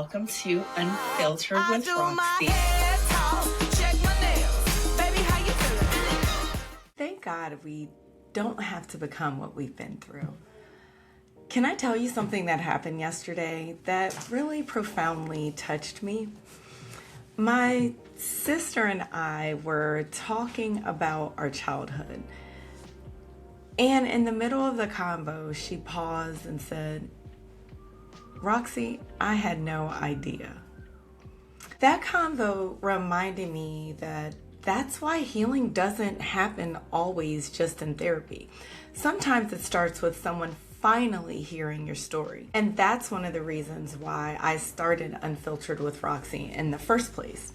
welcome to Unfiltered I with do my Roxy. hair talk, check my nails. Baby, how you feeling? Thank God we don't have to become what we've been through. Can I tell you something that happened yesterday that really profoundly touched me? My sister and I were talking about our childhood. And in the middle of the convo, she paused and said, "Roxy, I had no idea." That convo reminded me that that's why healing doesn't happen always just in therapy. Sometimes it starts with someone finally hearing your story. And that's one of the reasons why I started Unfiltered with Roxy in the first place.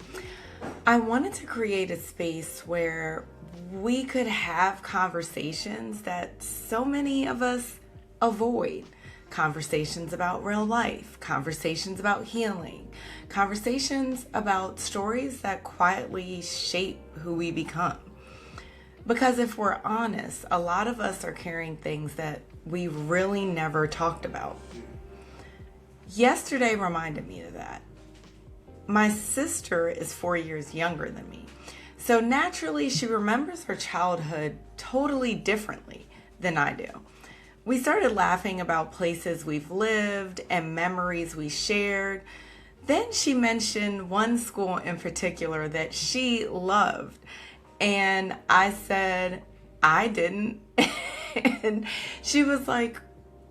I wanted to create a space where we could have conversations that so many of us avoid. Conversations about real life, conversations about healing, conversations about stories that quietly shape who we become. Because if we're honest, a lot of us are carrying things that we really never talked about. Yesterday reminded me of that. My sister is 4 years younger than me. So naturally, she remembers her childhood totally differently than I do. We started laughing about places we've lived and memories we shared. Then she mentioned one school in particular that she loved. And I said, I didn't. And she was like,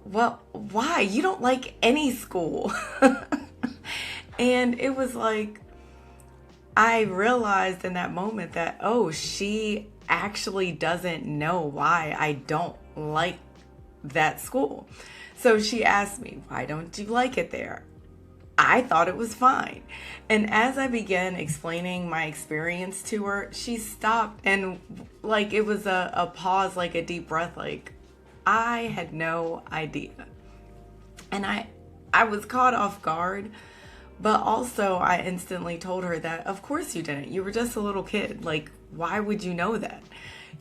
"Well, why? You don't like any school." And it was like, I realized in that moment that, oh, she actually doesn't know why I don't like that school. So she asked me, "Why don't you like it there?" I thought it was fine. And as I began explaining my experience to her, she stopped and like it was a pause, like a deep breath, like I had no idea. And I was caught off guard, but also I instantly told her that of course you didn't. You were just a little kid. Like, why would you know that?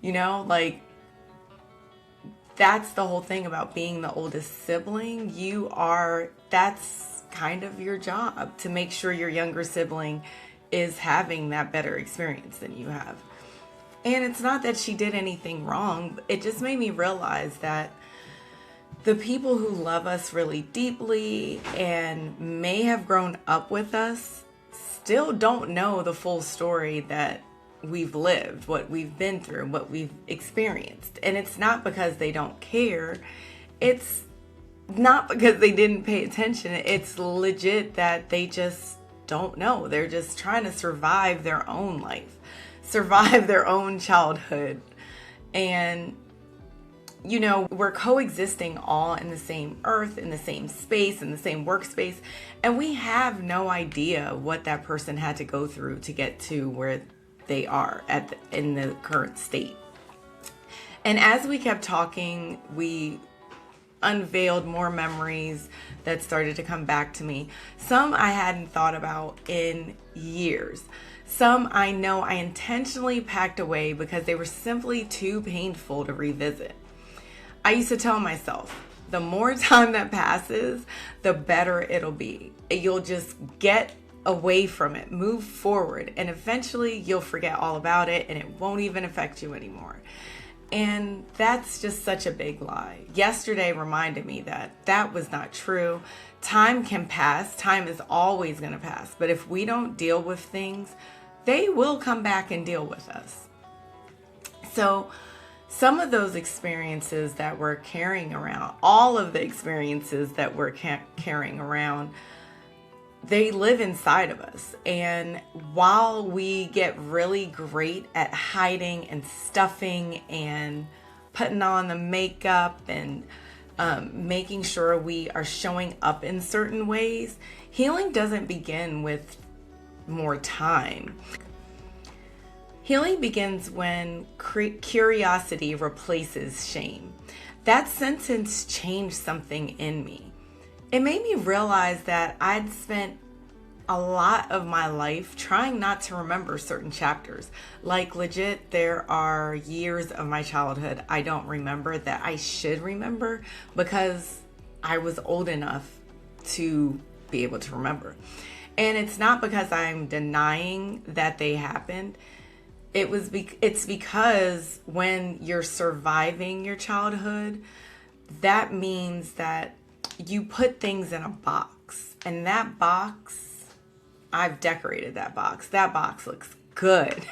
You know, like that's the whole thing about being the oldest sibling. That's kind of your job to make sure your younger sibling is having that better experience than you have. And it's not that she did anything wrong. It just made me realize that the people who love us really deeply and may have grown up with us still don't know the full story that we've lived, what we've been through, what we've experienced. And it's not because they don't care. It's not because they didn't pay attention. It's legit that they just don't know. They're just trying to survive their own life, survive their own childhood. And, you know, we're coexisting all in the same earth, in the same space, in the same workspace. And we have no idea what that person had to go through to get to where they are in the current state. And as we kept talking, we unveiled more memories that started to come back to me. Some I hadn't thought about in years. Some I know I intentionally packed away because they were simply too painful to revisit. I used to tell myself, the more time that passes, the better it'll be. You'll just get away from it, move forward, and eventually you'll forget all about it and it won't even affect you anymore. And that's just such a big lie. Yesterday reminded me that that was not true. Time can pass. Time is always going to pass. But if we don't deal with things, they will come back and deal with us. So some of those experiences that we're carrying around, all of the experiences that we're carrying around, they live inside of us. And while we get really great at hiding and stuffing and putting on the makeup and making sure we are showing up in certain ways, healing doesn't begin with more time. Healing begins when curiosity replaces shame. That sentence changed something in me. It made me realize that I'd spent a lot of my life trying not to remember certain chapters. Like legit, there are years of my childhood I don't remember that I should remember because I was old enough to be able to remember. And it's not because I'm denying that they happened. It's because when you're surviving your childhood, that means that you put things in a box. And that box, I've decorated that box. That box looks good.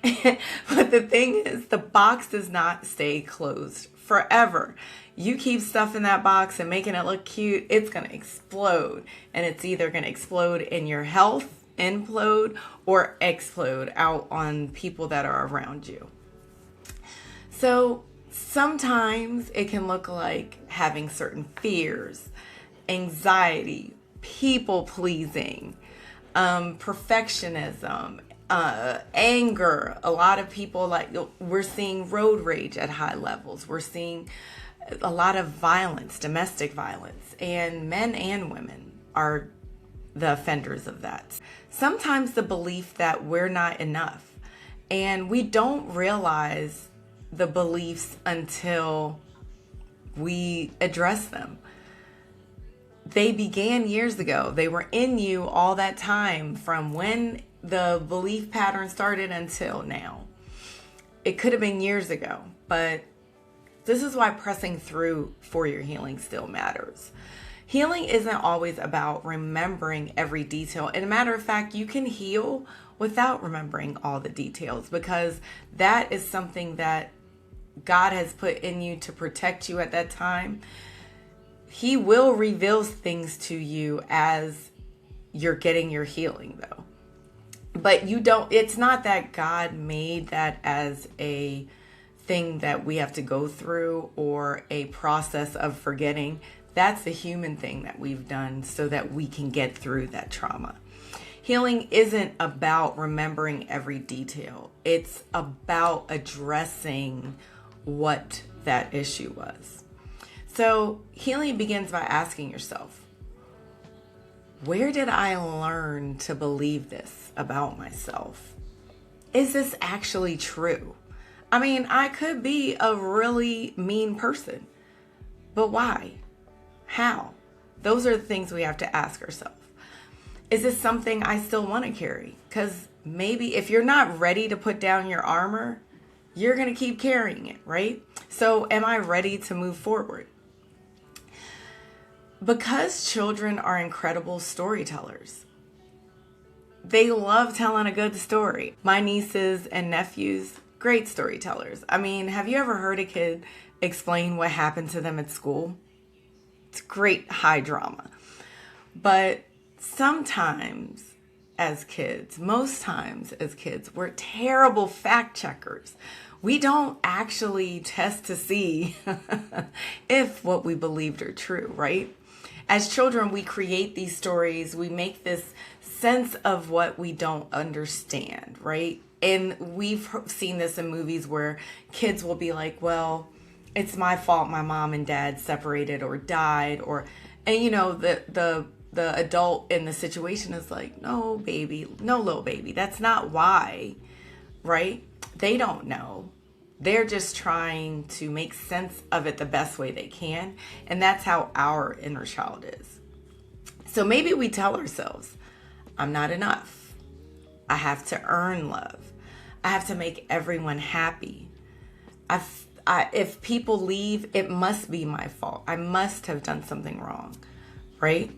But the thing is, the box does not stay closed forever. You keep stuff in that box and making it look cute, it's going to explode. And it's either going to explode in your health, implode, or explode out on people that are around you. So sometimes it can look like having certain fears, anxiety, people pleasing, perfectionism, anger. A lot of people, we're seeing road rage at high levels. We're seeing a lot of violence, domestic violence, and men and women are the offenders of that. Sometimes the belief that we're not enough, and we don't realize the beliefs until we address them. They began years ago. They were in you all that time, from when the belief pattern started until now. It could have been years ago, but this is why pressing through for your healing still matters. Healing isn't always about remembering every detail. And a matter of fact, you can heal without remembering all the details, because that is something that God has put in you to protect you at that time. He will reveal things to you as you're getting your healing, though. But it's not that God made that as a thing that we have to go through or a process of forgetting. That's a human thing that we've done so that we can get through that trauma. Healing isn't about remembering every detail. It's about addressing what that issue was. So healing begins by asking yourself, where did I learn to believe this about myself? Is this actually true? I mean, I could be a really mean person, but why? How? Those are the things we have to ask ourselves. Is this something I still want to carry? Because maybe if you're not ready to put down your armor, you're going to keep carrying it, right? So am I ready to move forward? Because children are incredible storytellers. They love telling a good story. My nieces and nephews, great storytellers. I mean, have you ever heard a kid explain what happened to them at school? It's great high drama. But sometimes as kids, most times as kids, we're terrible fact checkers. We don't actually test to see if what we believed are true, right? As children, we create these stories. We make this sense of what we don't understand, right? And we've seen this in movies where kids will be like, well, it's my fault my mom and dad separated or died, and you know, the adult in the situation is like, no, baby, no, little baby, that's not why, right? They don't know. They're just trying to make sense of it the best way they can. And that's how our inner child is. So maybe we tell ourselves, I'm not enough. I have to earn love. I have to make everyone happy. If people leave, it must be my fault. I must have done something wrong, right?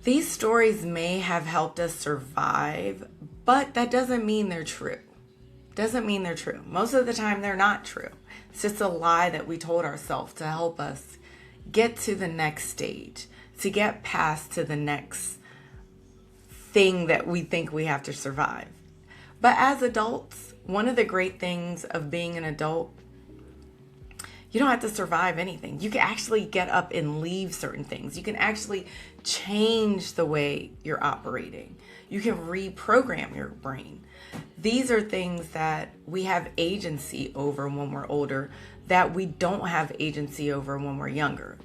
These stories may have helped us survive, but that doesn't mean they're true. Doesn't mean they're true. Most of the time, they're not true. It's just a lie that we told ourselves to help us get to the next stage, to get past to the next thing that we think we have to survive. But as adults, one of the great things of being an adult, you don't have to survive anything. You can actually get up and leave certain things. You can actually change the way you're operating. You can reprogram your brain. These are things that we have agency over when we're older that we don't have agency over when we're younger.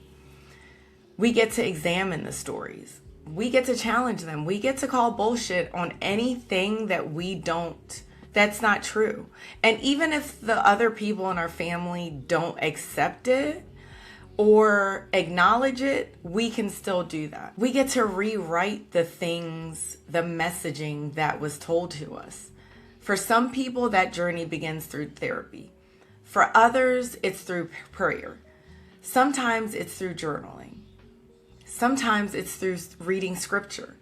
We get to examine the stories. We get to challenge them. We get to call bullshit on anything that's not true. And even if the other people in our family don't accept it, or acknowledge it, we can still do that. We get to rewrite the things, the messaging that was told to us. For some people, that journey begins through therapy. For others, it's through prayer. Sometimes it's through journaling. Sometimes it's through reading scripture.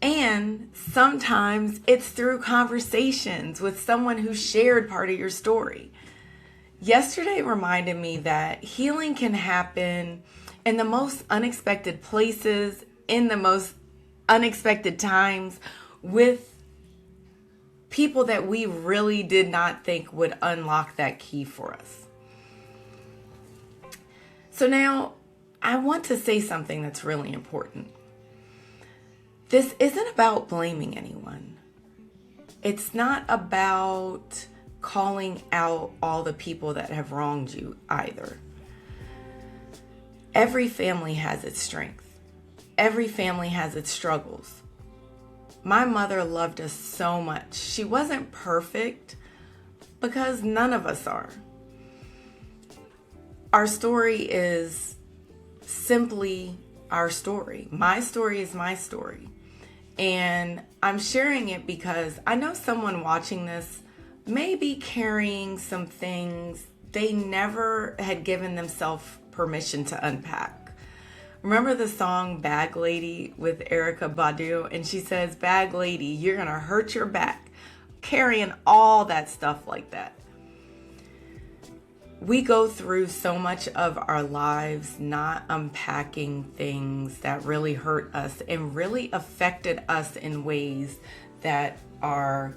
And sometimes it's through conversations with someone who shared part of your story. Yesterday reminded me that healing can happen in the most unexpected places, in the most unexpected times, with people that we really did not think would unlock that key for us. So now I want to say something that's really important. This isn't about blaming anyone. It's not about calling out all the people that have wronged you either. Every family has its strength. Every family has its struggles. My mother loved us so much. She wasn't perfect because none of us are. Our story is simply our story. My story is my story. And I'm sharing it because I know someone watching this may be carrying some things they never had given themselves permission to unpack. Remember the song Bag Lady with Erykah Badu? And she says, "Bag lady, you're gonna hurt your back carrying all that stuff like that." We go through so much of our lives not unpacking things that really hurt us and really affected us in ways that are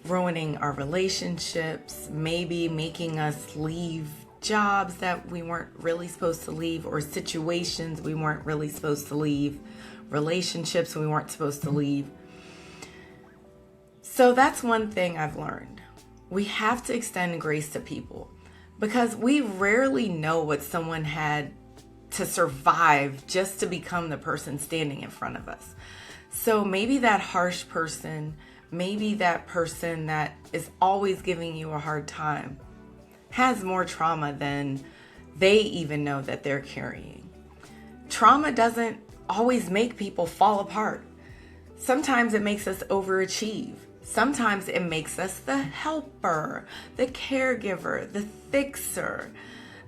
ruining our relationships, maybe making us leave jobs that we weren't really supposed to leave, or situations we weren't really supposed to leave, relationships we weren't supposed to leave. So that's one thing I've learned. We have to extend grace to people, because we rarely know what someone had to survive just to become the person standing in front of us. So maybe that harsh person, maybe that person that is always giving you a hard time, has more trauma than they even know that they're carrying. Trauma doesn't always make people fall apart. Sometimes it makes us overachieve. Sometimes it makes us the helper, the caregiver, the fixer,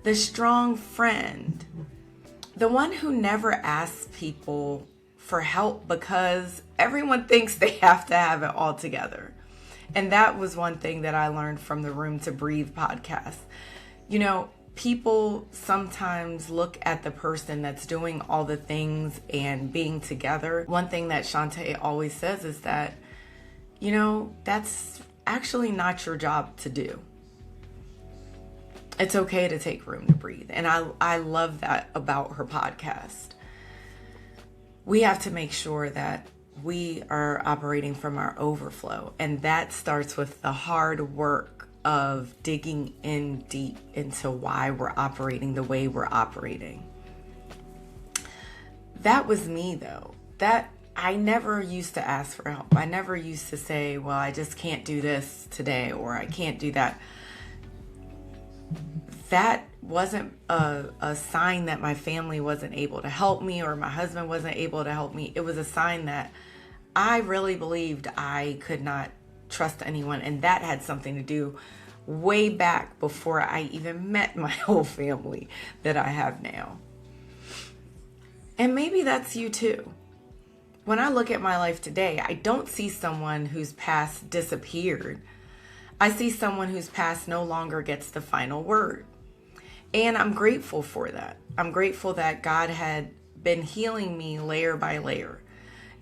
the strong friend, the one who never asks people for help because everyone thinks they have to have it all together. And that was one thing that I learned from the Room to Breathe podcast. You know, people sometimes look at the person that's doing all the things and being together. One thing that Shantae always says is that, you know, that's actually not your job to do. It's okay to take room to breathe. And I love that about her podcast. We have to make sure that we are operating from our overflow. And that starts with the hard work of digging in deep into why we're operating the way we're operating. That was me though. That I never used to ask for help. I never used to say, well, I just can't do this today, or I can't do that. That wasn't a sign that my family wasn't able to help me or my husband wasn't able to help me. It was a sign that I really believed I could not trust anyone. And that had something to do way back before I even met my whole family that I have now. And maybe that's you too. When I look at my life today, I don't see someone whose past disappeared. I see someone whose past no longer gets the final word. And I'm grateful for that. I'm grateful that God had been healing me layer by layer.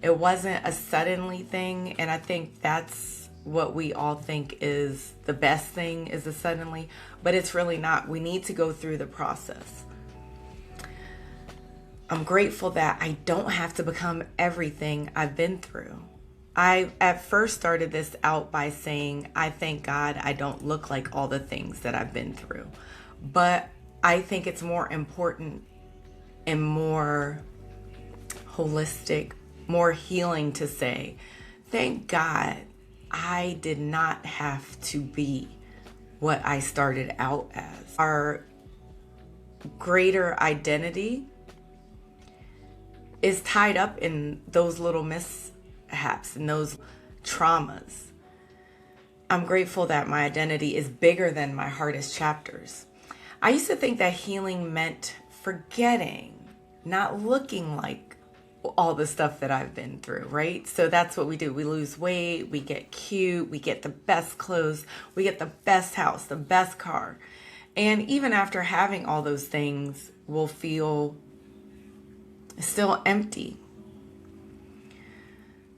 It wasn't a suddenly thing. And I think that's what we all think is the best thing, is a suddenly. But it's really not. We need to go through the process. I'm grateful that I don't have to become everything I've been through. I at first started this out by saying, I thank God I don't look like all the things that I've been through. But I think it's more important and more holistic, more healing to say, thank God I did not have to be what I started out as. Our greater identity is tied up in those little mishaps and those traumas. I'm grateful that my identity is bigger than my hardest chapters. I used to think that healing meant forgetting, not looking like all the stuff that I've been through, right? So that's what we do. We lose weight, we get cute, we get the best clothes, we get the best house, the best car. And even after having all those things, we'll feel still empty.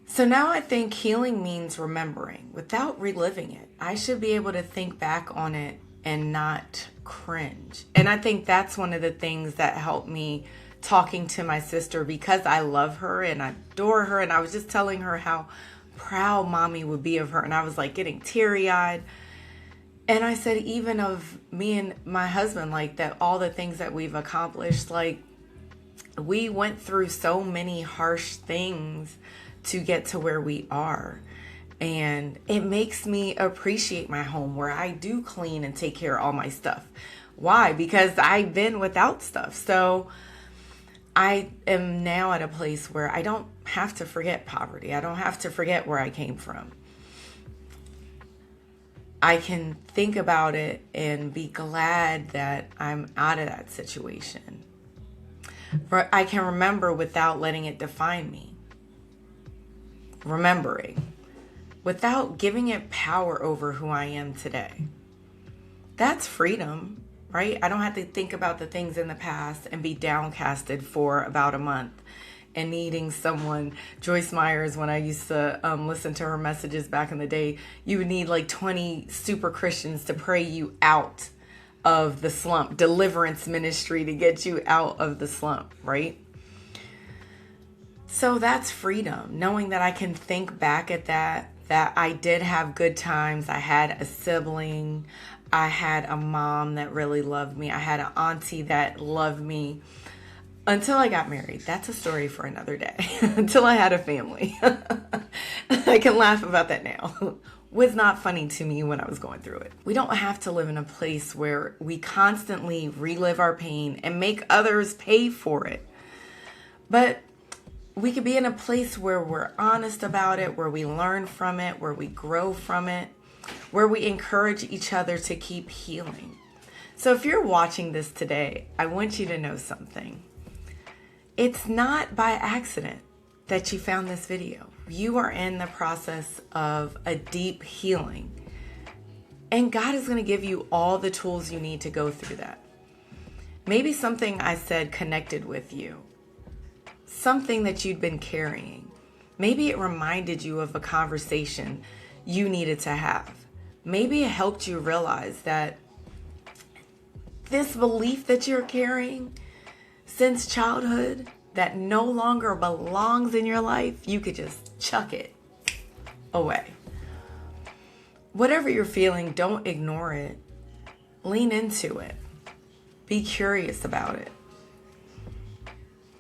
So now I think healing means remembering without reliving it. I should be able to think back on it and not cringe. And I think that's one of the things that helped me talking to my sister, because I love her and I adore her. And I was just telling her how proud mommy would be of her. And I was like getting teary-eyed. And I said, even of me and my husband, like that, all the things that we've accomplished, like we went through so many harsh things to get to where we are. And it makes me appreciate my home where I do clean and take care of all my stuff. Why? Because I've been without stuff. So I am now at a place where I don't have to forget poverty. I don't have to forget where I came from. I can think about it and be glad that I'm out of that situation. I can remember without letting it define me. Remembering without giving it power over who I am today. That's freedom, right? I don't have to think about the things in the past and be downcasted for about a month and needing someone. Joyce Myers, when I used to listen to her messages back in the day, you would need like 20 super Christians to pray you out of the slump, deliverance ministry to get you out of the slump, right? So that's freedom, knowing that I can think back at that I did have good times. I had a sibling. I had a mom that really loved me. I had an auntie that loved me until I got married. That's a story for another day. Until I had a family. I can laugh about that now. Was not funny to me when I was going through it. We don't have to live in a place where we constantly relive our pain and make others pay for it. But we could be in a place where we're honest about it, where we learn from it, where we grow from it, where we encourage each other to keep healing. So if you're watching this today, I want you to know something. It's not by accident that you found this video. You are in the process of a deep healing. And God is going to give you all the tools you need to go through that. Maybe something I said connected with you. Something that you'd been carrying. Maybe it reminded you of a conversation you needed to have. Maybe it helped you realize that this belief that you're carrying since childhood that no longer belongs in your life, you could just chuck it away. Whatever you're feeling, don't ignore it. Lean into it. Be curious about it.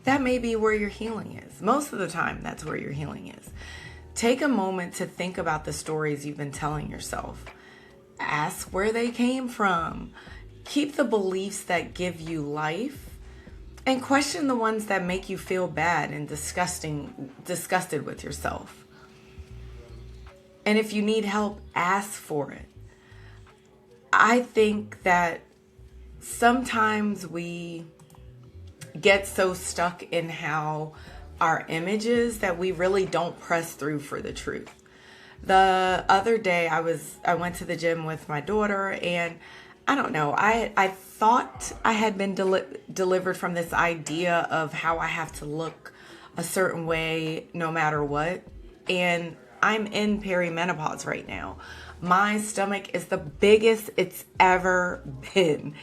That may be where your healing is. Most of the time, that's where your healing is. Take a moment to think about the stories you've been telling yourself. Ask where they came from. Keep the beliefs that give you life, and question the ones that make you feel bad and disgusted with yourself. And if you need help, ask for it. I think that sometimes we get so stuck in how our image is that we really don't press through for the truth. The other day I went to the gym with my daughter, and I don't know, I thought I had been delivered from this idea of how I have to look a certain way no matter what. And I'm in perimenopause right now. My stomach is the biggest it's ever been.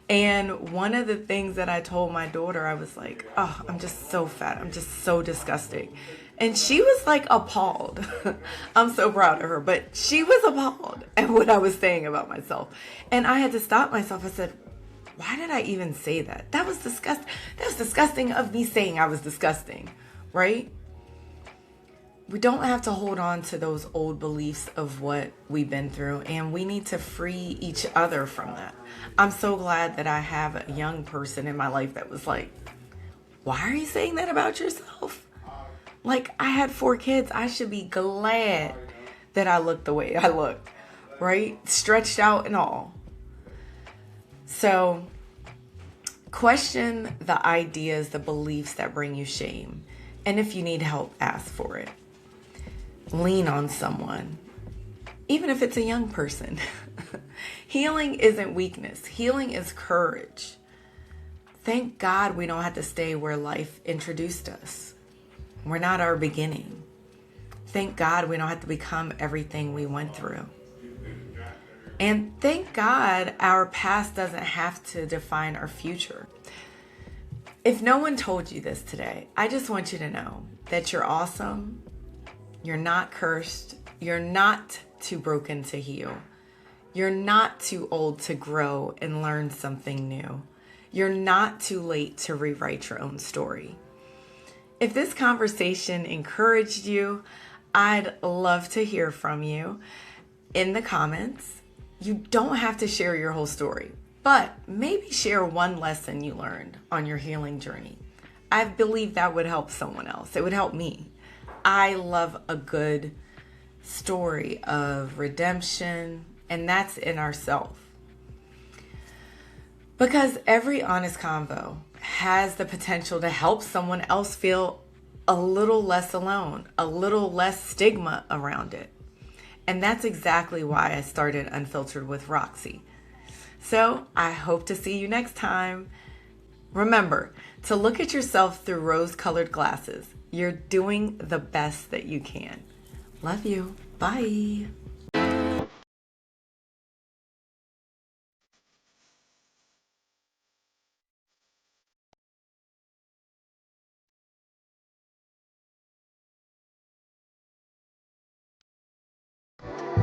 And one of the things that I told my daughter, I was like, oh, I'm just so fat. I'm just so disgusting. And she was like appalled. I'm so proud of her, but she was appalled at what I was saying about myself. And I had to stop myself. I said, why did I even say that? That was disgusting. That was disgusting of me saying I was disgusting, right? we don't have to hold on to those old beliefs of what we've been through, and we need to free each other from that. I'm so glad that I have a young person in my life that was like, why are you saying that about yourself? Like, I had 4 kids. I should be glad that I look the way I look, right? Stretched out and all. So question the ideas, the beliefs that bring you shame. And if you need help, ask for it. Lean on someone, even if it's a young person. Healing isn't weakness. Healing is courage. Thank God we don't have to stay where life introduced us. We're not our beginning. Thank God we don't have to become everything we went through. And thank God our past doesn't have to define our future. If no one told you this today, I just want you to know that you're awesome. You're not cursed. You're not too broken to heal. You're not too old to grow and learn something new. You're not too late to rewrite your own story. If this conversation encouraged you, I'd love to hear from you in the comments. You don't have to share your whole story, but maybe share one lesson you learned on your healing journey. I believe that would help someone else. It would help me. I love a good story of redemption, and that's in ourselves. Because every honest convo has the potential to help someone else feel a little less alone, a little less stigma around it. And that's exactly why I started Unfiltered with Roxy. So I hope to see you next time. Remember to look at yourself through rose-colored glasses. You're doing the best that you can. Love you. Bye.